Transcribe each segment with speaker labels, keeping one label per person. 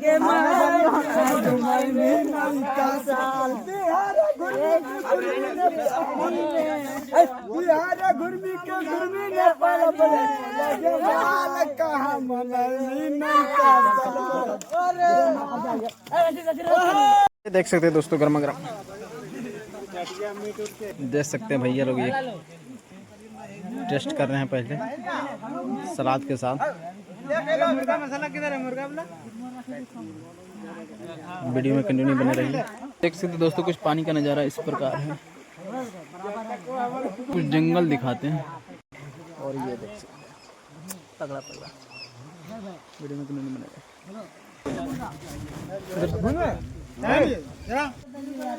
Speaker 1: के बिहार घुर्मी के घुर्मी ने पाला कहा
Speaker 2: देख सकते हैं दोस्तों गर्मा गर्म देख सकते हैं भैया लोग ये टेस्ट कर रहे हैं पहले सलाद के साथ।
Speaker 1: मुर्गा मसाला किधर है मुर्गा वाला?
Speaker 2: वीडियो में कंटिन्यू बने रहिए। देख सकते हैं दोस्तों कुछ पानी का नज़ारा इस प्रकार है, कुछ जंगल दिखाते हैं और ये देख सकते हैं तगड़ा तगड़ा वीडियो में कंटिन्यू बने रहिए।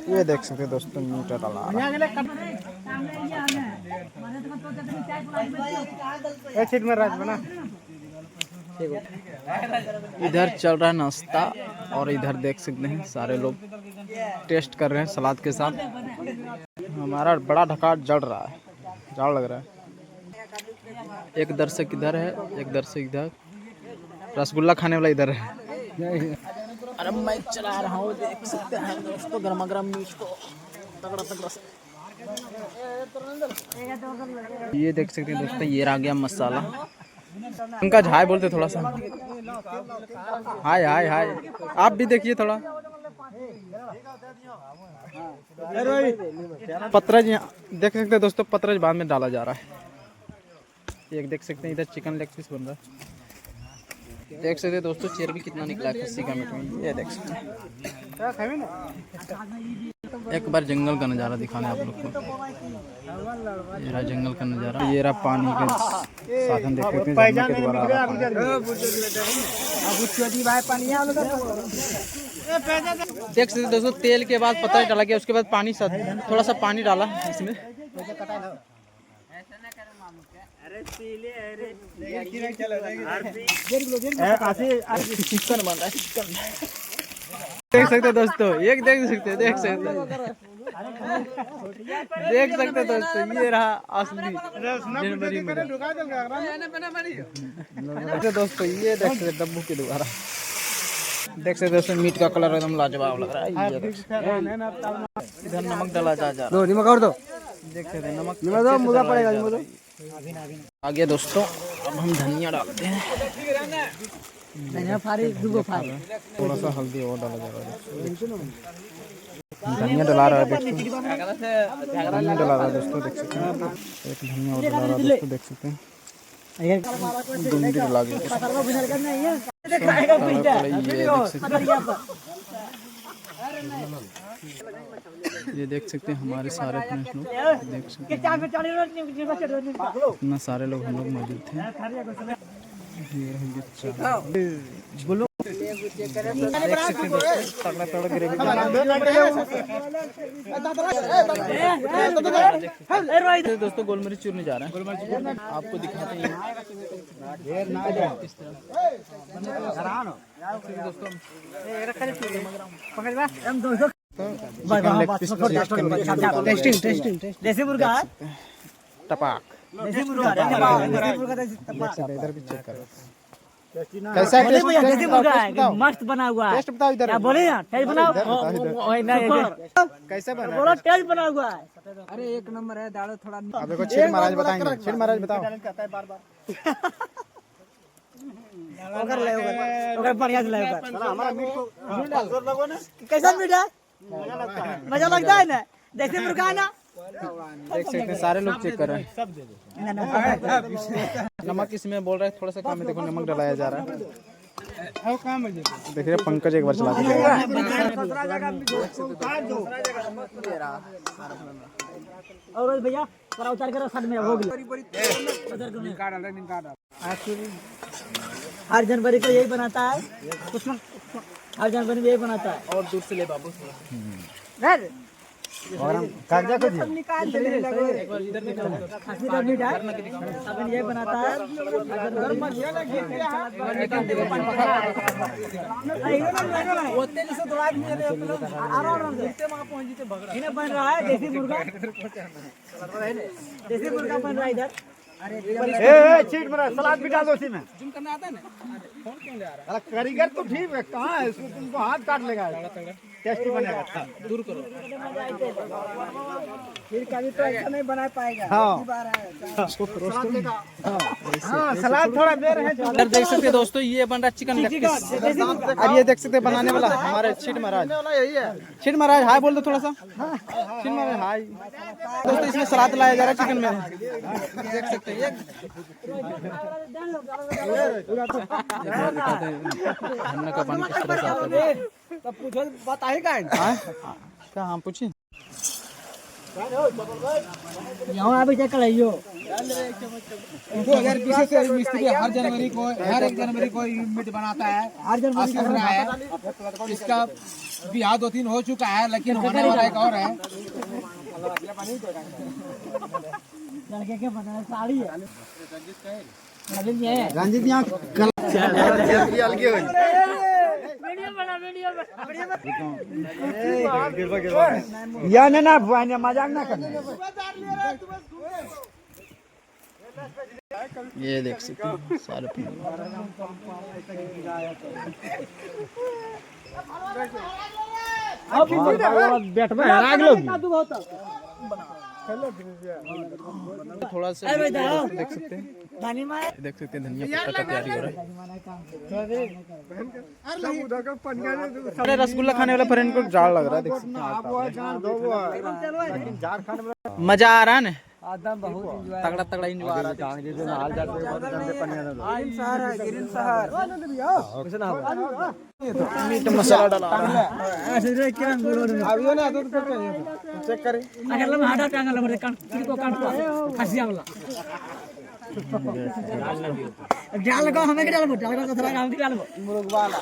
Speaker 2: ये देख सकते हैं दोस्तों मीट डाला इधर चल रहा है नाश्ता और इधर देख सकते हैं सारे लोग टेस्ट कर रहे हैं सलाद के साथ। हमारा बड़ा ढकाट जल रहा है, जाड़ लग रहा है। एक दर्शक इधर है, एक दर्शक इधर, रसगुल्ला खाने वाला इधर है। अरे मैं चला रहा हूँ, देख सकते हैं दोस्तों गर्मा गर्म मीट को तगड़ा तगड़ा से। ये देख सकते हैं दोस्तों ये आ गया मसाला। पंकज हाय बोलते थोड़ा सा, हाय हाय हाय आप भी देखिए थोड़ा। पत्रज देख सकते हैं दोस्तों, पत्रज बाद में डाला जा रहा है। एक देख सकते हैं इधर चिकन लेग पीस बन रहा है। देख सकते हैं दोस्तों चर्बी कितना निकला है खस्सी का मीट में। ये देख सकते हैं। एक बार जंगल का नज़ारा दिखाने आप लोग को। ये रहा जंगल का नज़ारा, ये रहा पानी के साधन देख सकते हैं के द्वारा। देख सकते हैं दोस्तों तेल के बाद पत्ता डाला गया, उसके बाद पानी थोड़ा सा पानी डाला इसमें। चिकन बन रहा है चिकन। देख सकते हैं दोस्तों, एक देख सकते हैं देख सकते हैं दोस्तों ये रहा असली जनवरी में दोस्तों। ये देख सकते हैं दब्बू के द्वारा। देख सकते दोस्तों मीट का कलर एकदम लाजवाब लग रहा है। इधर नमक डाला जा रहा है,
Speaker 1: नमक और दो।
Speaker 2: देख सकते हैं नमक
Speaker 1: दो, मुर्गा पड़ेगा
Speaker 2: आगे दोस्तों। अब हम धनिया डालते हैं, थोड़ा सा हल्दी और डाला जा रहा है। धनिया डला रहा है दोस्तों, धनिया डला रहा है दोस्तों देख सकते हैं। एक धनिया और डला रहा है दोस्तों देख सकते हैं। दूंदी डला गई ये देख सकते हैं हमारे सारे फ्रेंड्स लोग देख सकते हैं। इतना सारे लोग हम लोग मौजूद थे। बोलो दोस्तों गोलमरीच चूरने जा रहे हैं, आपको दिखाते हैं
Speaker 1: देसी मुर्गा
Speaker 2: टपाक।
Speaker 1: देसी मुर्गा
Speaker 2: इधर भी चेक करो
Speaker 1: कैसा है देसी मुर्गा है, मस्त बना हुआ है।
Speaker 2: टेस्ट बताओ इधर,
Speaker 1: क्या बोले ना टेस्ट बनाओ
Speaker 2: कैसे बना
Speaker 1: बोलो टेस्ट बना हुआ है।
Speaker 3: अरे एक नंबर है, दाढ़ो थोड़ा
Speaker 2: अब देखो छेड़ महाराज बताएंगे, छेड़ महाराज बताओ।
Speaker 1: बढ़िया से कैसा मीट है, मजा लगता है ना देसी मुर्गा है ना।
Speaker 2: देख सकते हैं सारे लोग चेक कर रहे हैं। नमक इसमें बोल रहे हैं थोड़ा सा कम है, देखो नमक डलाया जा रहा है। देखिए पंकज एक बार चला दीजिए।
Speaker 1: और भैया थोड़ा उतार कर साइड में हो गया। हर जनवरी को यही बनाता है, हर जनवरी में यही बनाता है।
Speaker 2: और दूर से ले बाबू
Speaker 1: और हम कागजा को निकाल दे रहे हैं। खांसी का मीट है, अपन ये बनाता है। वो तेल से थोड़ा आराम से पहुंच जीते भगड़ा। इन्हें बन रहा है देसी मुर्गा, देसी मुर्गा बन रहा है इधर।
Speaker 4: चीट मरा सलाद भी डाल दो उसी में।
Speaker 3: जूम करना आता है ना? फोन क्यों ले आ रहा
Speaker 4: कारीगर तो ठीक है, कहाँ है इसको, तुमको हाथ काट लेगा, टेस्टी बनेगा।
Speaker 3: है? दूर करो।
Speaker 1: फिर कभी तो ऐसा नहीं बना पाएगा।
Speaker 4: हाँ।
Speaker 1: पहली बार है।
Speaker 4: हाँ सलाद थोड़ा दे रहे हैं।
Speaker 2: इधर देख सकते हैं दोस्तों, ये बन रहा है चिकन लेग पीस। और ये देख सकते हैं बनाने वाला हमारे छिट महाराज।
Speaker 4: यही है।
Speaker 2: छिट महाराज हाय बोल दो थोड़ा सा। छिट महाराज हाय। दोस्तों इसमें सलाद लाया जा रहा है चिकन में, देख सकते हैं। झरने का पानी किस तरह से आता है।
Speaker 1: तब पूछो बताएगा।
Speaker 2: क्या हम पूछे?
Speaker 1: यहाँ अभी चेक कराइयो।
Speaker 3: 2020 से मिस्त्री हर जनवरी को, हर 1 जनवरी को यूनिट बनाता है।
Speaker 1: हर जनवरी
Speaker 3: कर रहा है। इसका ब्याह 2-3 हो चुका है, लेकिन होने वाला एक और है।
Speaker 1: लड़के के बना साड़ी है।
Speaker 4: रंजीत यहाँ या ना मजाक ना करना।
Speaker 2: ये देख सकते हैं सारे
Speaker 4: बैठ में हरा लोग
Speaker 2: थोड़ा सा देख सकते हैं। देख सकते हैं धनिया पत्ता का तैयारी हो रहा है। अरे रसगुल्ला खाने वाले फ्रेंड को जाड़ लग रहा है, देख सकते हैं। मजा आ रहा है ना, तगड़ा तगड़ा एंजॉय आ रहा है। मीट मसाला डाला
Speaker 4: चेक करें।
Speaker 1: डाल को हमें डाल को थोड़ा काम डाल को
Speaker 4: मुर्गवाला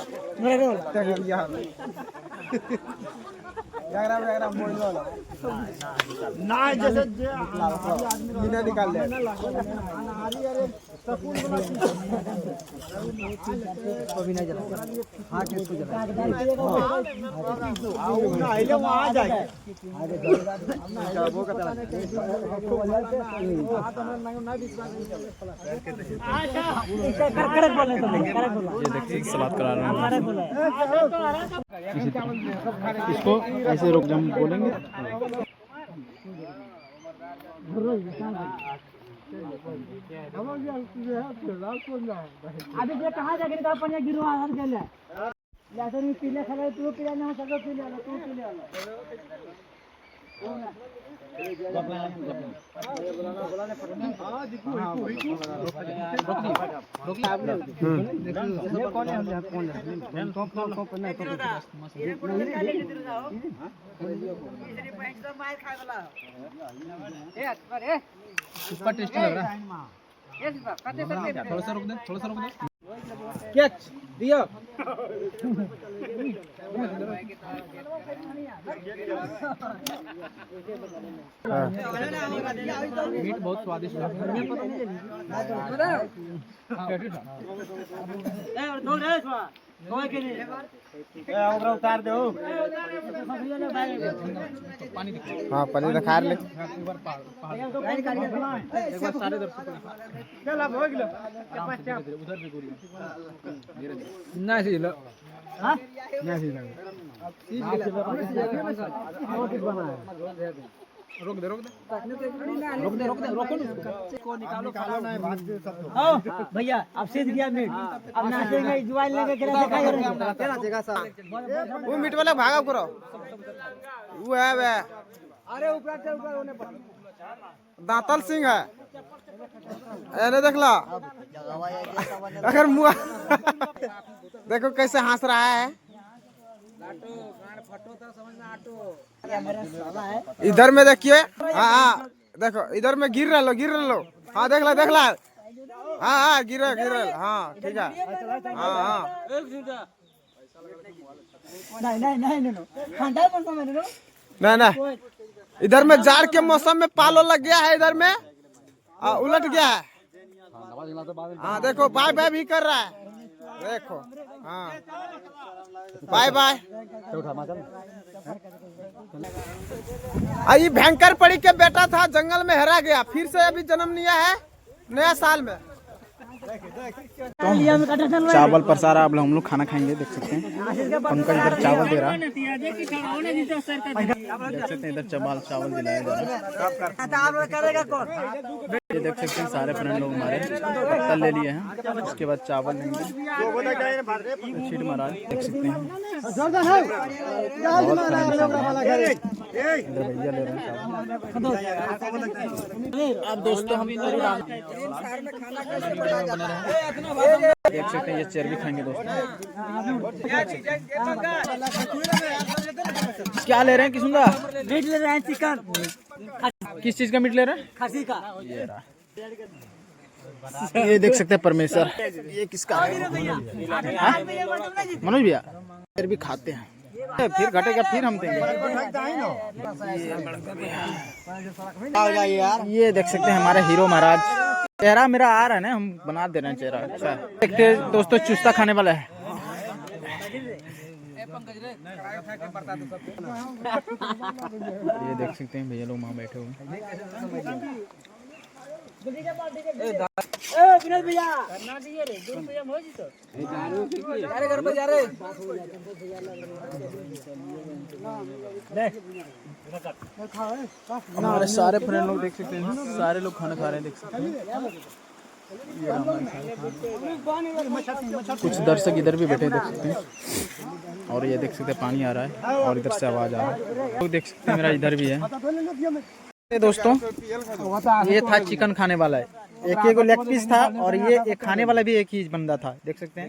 Speaker 4: ना जैसे बिना निकाल ले
Speaker 1: अभी नहीं जला। हाँ किसको जला?
Speaker 4: वहाँ जाएगा।
Speaker 2: ये देखिए सलाद करा रहे हैं। इसको ऐसे रुक जम बोलेंगे।
Speaker 1: अभी ये कहाँ जाके निकाल पनिया गिरो आधार के लिए जैसे नहीं पीले खा तू पीले नहीं सको पीले वाला तू पीले वाला
Speaker 3: सुपर टेस्टी लग रहा है। थोड़ा सा रुक दे, थोड़ा सा रुक दे।
Speaker 4: कैच दिया।
Speaker 3: मीट बहुत स्वादिष्ट लग रहा
Speaker 4: उतार दो।
Speaker 3: पानी दिखा।
Speaker 4: हाँ पनीर खा ले।
Speaker 3: एक बार सारे दर्शकों उधर भी गोली ना सी लो।
Speaker 1: हाँ
Speaker 3: रोक दे, रोक दे,
Speaker 1: भैया अब सीध गया मीट अब नाचेंगे जुआल लेके के
Speaker 4: वो मीट वाला भागा करो। वो है वे
Speaker 1: अरे ऊपर से ऊपर होने पर
Speaker 4: दातल सिंह है। एने देख ला अगर मुआ देखो कैसे हंस रहा है। इधर में देखिए। हाँ हाँ देखो इधर में गिर रहा लो। हाँ देख ला हाँ हाँ गिर हाँ ठीक है। हाँ हाँ नहीं इधर में जाड़ के मौसम में पालो लग गया है। इधर में उलट गया है। हाँ देखो बाय बाय भी कर रहा है। देखो हाँ बाय बाय। ये भयंकर पड़ी के बेटा था, जंगल में हरा गया, फिर से अभी जन्म लिया है। नया साल में।
Speaker 2: चावल पर सारा अब हम लोग खाना खाएंगे, देख सकते हैं। पंकज इधर चावल दे रहा है, देख सकते हैं इधर चावल दिलाया जा रहा है। ये देख सकते हैं सारे फ्रेंड लोग हमारे पत्तल ले लिए हैं, उसके बाद चावल लेंगे। शीट महाराज देख सकते हैं, इधर भैया ले रहे हैं चावल। अब दोस्तों हम देख सकते हैं ये चेयर भी खाएंगे दोस्तों। क्या ले रहे हैं किसुंगा?
Speaker 1: मीट ले रहे हैं, चिकन।
Speaker 2: किस चीज का मीट ले रहे हैं?
Speaker 1: खसी का।
Speaker 2: ये रहा, ये देख सकते हैं परमेश्वर। ये किसका है? मनोज भैया फिर भी खाते हैं, फिर घटेगा फिर हम देंगे। ये देख सकते हैं हमारे हीरो महाराज। चेहरा मेरा आ रहा है ना, हम बना दे रहे हैं चेहरा। अच्छा देखते दोस्तों, चुस्ता खाने वाला है। ये देख सकते हैं भैया लोग वहाँ बैठे हुए हैं। हमारे सारे फ्रेंड लोग देख सकते हैं, सारे लोग खाना खा रहे हैं, देख सकते हैं। कुछ दर्शक इधर भी बैठे देख सकते हैं, और ये देख सकते हैं पानी आ रहा है और इधर से आवाज आ रहा है। लोग देख सकते हैं मेरा इधर भी है। दोस्तों ये था चिकन खाने वाला है, एक लेग पीस था, और ये एक खाने वाला भी एक ही बंदा था, देख सकते हैं।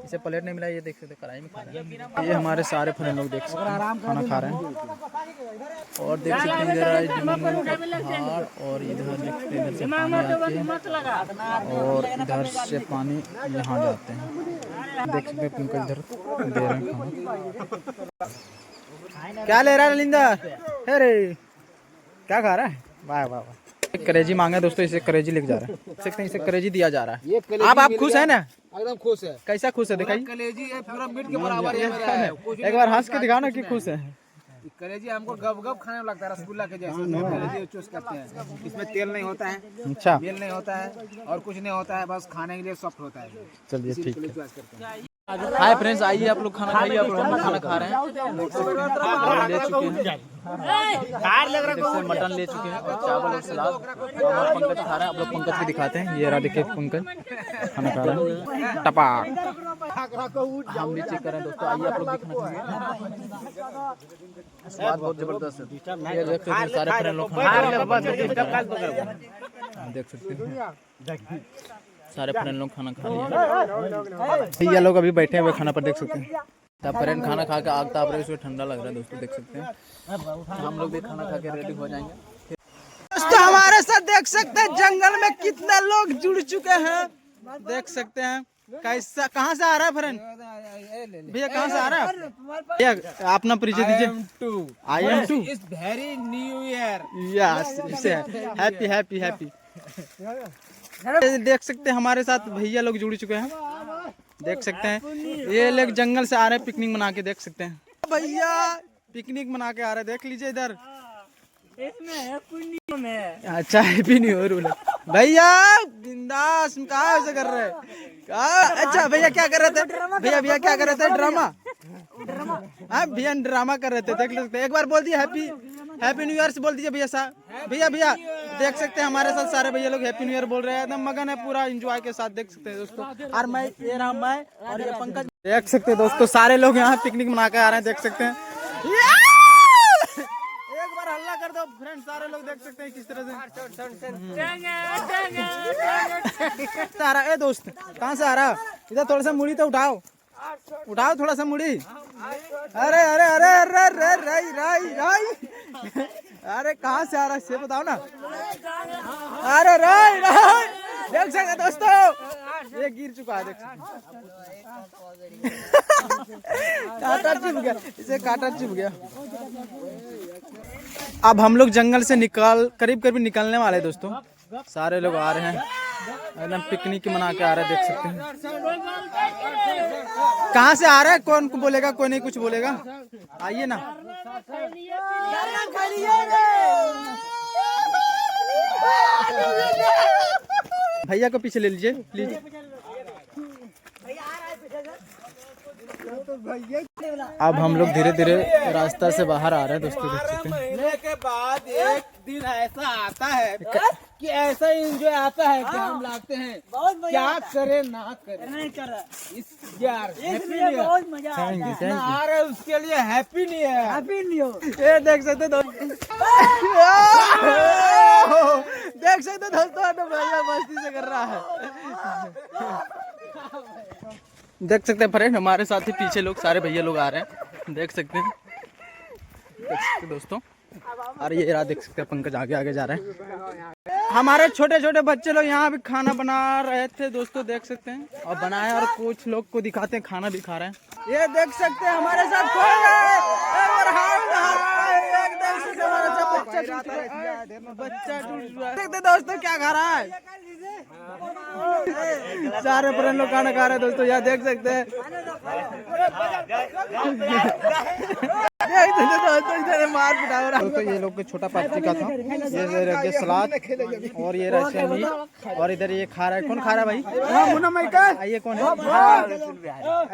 Speaker 2: इसे प्लेट नहीं मिला, ये देख सकते हैं कढ़ाई में खा रहे हैं। ये हमारे सारे फ्रेंड लोग देख सकते हैं खाना खा रहे हैं, और देख सकते हैं इधर जंगल का पहाड़, और इधर देख सकते हैं इधर से पानी आते हैं, और इधर से पानी यहाँ जाते हैं। देख सकते हैं पंकज इधर दे रहे हैं खाना। क्या ले रहा है लिंदा? अरे क्या खा रहा है? वाह वाह वाह। एक करेजी मांगा दोस्तों, इसे करेजी लेके जा रहा है, देख सकते हैं इसे करेजी दिया जा रहा है। आप खुश है ना?
Speaker 3: एकदम खुश है।
Speaker 2: कैसा खुश है दिखाइए।
Speaker 3: कलेजी है पूरा मीट के बराबर है।
Speaker 2: एक बार हंस के दिखाओ ना कि खुश है।
Speaker 3: कलेजी हमको गप गप खाने में लगता है, रसगुल्ला के जैसे कलेजी चूस करते हैं। इसमें तेल नहीं होता है,
Speaker 2: अच्छा
Speaker 3: तेल नहीं होता है, और कुछ नहीं होता है, बस खाने के लिए सॉफ्ट होता है।
Speaker 2: चलिए ठीक है।
Speaker 3: चॉइस करते हैं।
Speaker 2: हाय फ्रेंड्स, आइए आप लोग खाना खाइए। आप लोग हम खाना खा रहे हैं, ले चुके हैं, मटन ले चुके हैं, चावल और सलाद। और पंकज खा रहे हैं, आप लोग पंकज को दिखाते हैं। ये रहा देखिए पंकज खाना खा रहे हैं, टपाक। हम भी चेक कर रहे हैं दोस्तों, आइए आप लोग भी खाना खाइए। स्वाद बहुत जबरदस्त है। ये देख सकते हैं सारे फ्रेंड लोग देख सकते हैं, सारे फ्रेंड लोग खाना खा लिया। ये लोग अभी बैठे हुए खाना पर देख सकते हैं। फ्रेंड खाना खा के आग ताप रहे, उसमें ठंडा लग रहा है दोस्तों, देख सकते हैं। हम लोग भी खाना खा के रेडी हो जाएंगे। दोस्तों हमारे साथ देख सकते हैं जंगल में कितने लोग जुड़ चुके हैं, देख सकते हैं। कैसा कहाँ से आ रहा है फ्रेंड? भैया कहाँ से आ रहा है? भैया अपना परिचय दीजिए। I am two
Speaker 3: it's very new year.
Speaker 2: Yes, happy happy happy. देख सकते हैं हमारे साथ भैया लोग जुड़ चुके हैं, देख सकते हैं। ये लोग जंगल से आ रहे हैं पिकनिक मना के, देख सकते हैं। भैया पिकनिक मना के आ रहे हैं, देख लीजिए इधर। अच्छा हैप्पी न्यू ईयर भैया, बिंदास। कहाँ ऐसे कर रहे हैं? अच्छा भैया क्या कर रहे थे? भैया क्या कर रहे थे? ड्रामा। हाँ भैया ड्रामा कर रहे थे, देख सकते हैं। एक बार बोल दिए हैप्पी न्यू ईयर से बोल दीजिए भैया साहब। भैया देख सकते हैं हमारे साथ सारे भैया लोग हैप्पी न्यू ईयर बोल रहे हैं, एकदम मगन है पूरा एंजॉय के साथ, देख सकते हैं दोस्तों। और मैं ये रहा मैं, और ये पंकज, देख सकते हैं दोस्तों सारे लोग यहाँ पिकनिक मना के आ रहे हैं, देख सकते हैं। एक बार हल्ला कर दो फ्रेंड, सारे लोग देख सकते हैं किस तरह से आ रहा है। दोस्त कहाँ से आ रहा? इधर थोड़ा सा मुड़ी तो उठाओ थोड़ा सा मुड़ी। अरे अरे अरे अरे अरे राई राई राई, अरे कहाँ से आ रहा है से बताओ ना। अरे राई राई, देख सकते दोस्तों ये गिर चुका है, देख कांटा चुभ गया, इसे कांटा चुभ गया। अब हम लोग जंगल से करीब निकलने वाले दोस्तों। सारे लोग आ रहे हैं, एकदम पिकनिक मना के आ रहे हैं, देख सकते हैं। कहाँ से आ रहा है? कौन को बोलेगा? कोई नहीं कुछ बोलेगा, आइए ना। भैया को पीछे ले लीजिए प्लीज। अब हम लोग धीरे धीरे रास्ता से बाहर आ रहे हैं दोस्तों, देख सकते हैं।
Speaker 3: मिलने के बाद एक दिन ऐसा आता है कि ऐसा एंजॉय आता है कि हम लगते हैं क्या करे ना करे।
Speaker 1: नहीं कर रहा
Speaker 3: इस यार
Speaker 1: इसलिए बहुत मजा आता
Speaker 2: थैंक यू
Speaker 1: है।
Speaker 2: थैंक
Speaker 3: आ रहे उसके लिए हैप्पी नहीं है।
Speaker 1: हैप्पी न्यू
Speaker 2: ये देख सकते हैं दोस्तों, देख सकते हैं दोस्तों, तो भैया मस्ती से कर रहा है। देख सकते हैं फ्रेंड, हमारे साथ ही पीछे लोग सारे भैया लोग आ रहे हैं, देख सकते हैं दोस्तों। और ये रहा, देख सकते हैं पंकज आगे आगे जा रहे हैं। हमारे छोटे छोटे बच्चे लोग यहाँ भी खाना बना रहे थे दोस्तों, देख सकते हैं, और बनाए, और कुछ लोग को दिखाते हैं खाना भी खा रहे हैं। ये देख सकते हैं हमारे साथ कोई है, और देख सकते हैं हमारे साथ बच्चा देखते दोस्तों क्या खा रहा है। सारे फ्रेंड लोग खाना खा रहे हैं दोस्तों, यहाँ देख सकते हैं। मार पिटा हो रहा है। तो ये लोग के छोटा पार्टी का था, ये सलाद और ये रहा मीट, और इधर ये खा रहा है। कौन खा रहा है भाई? आइए कौन है?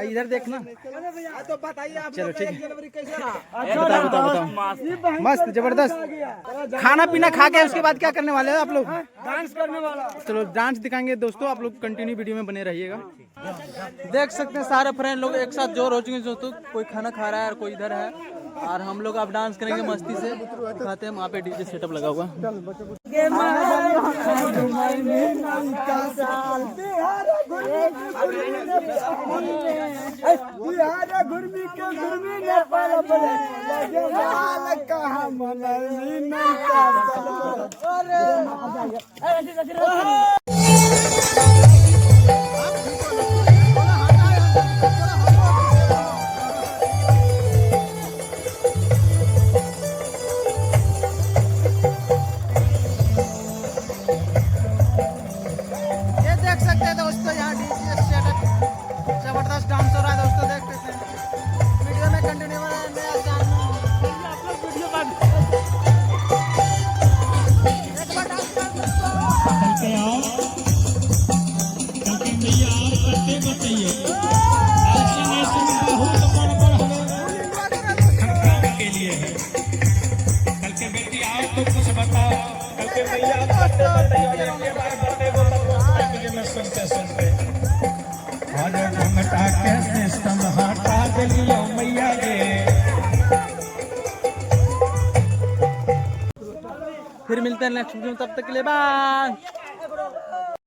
Speaker 2: इधर देखना। चलो ठीक है, बताओ बताओ बताओ। मस्त जबरदस्त खाना पीना खा के उसके बाद क्या करने वाले हैं आप लोग?
Speaker 1: डांस करने वाला।
Speaker 2: चलो डांस दिखाएंगे दोस्तों, आप लोग कंटिन्यू वीडियो में बने रहिएगा। देख सकते हैं सारे फ्रेंड लोग एक साथ जोर हो चुके हैं दोस्तों, कोई खाना खा रहा है और कोई इधर है, और हम लोग अब डांस करेंगे मस्ती से, दिखाते हैं। वहाँ पे डीजे सेटअप लगा हुआ। देख सकते हैं दोस्तों, यहाँ डीजे सेटअप जबरदस्त डांस हो रहा है दोस्तों, देख सकते हैं। वीडियो में कंटिन्यू नया फिर मिलते हैं नेक्स्ट वीडियो में, तब तक के लिए बाय।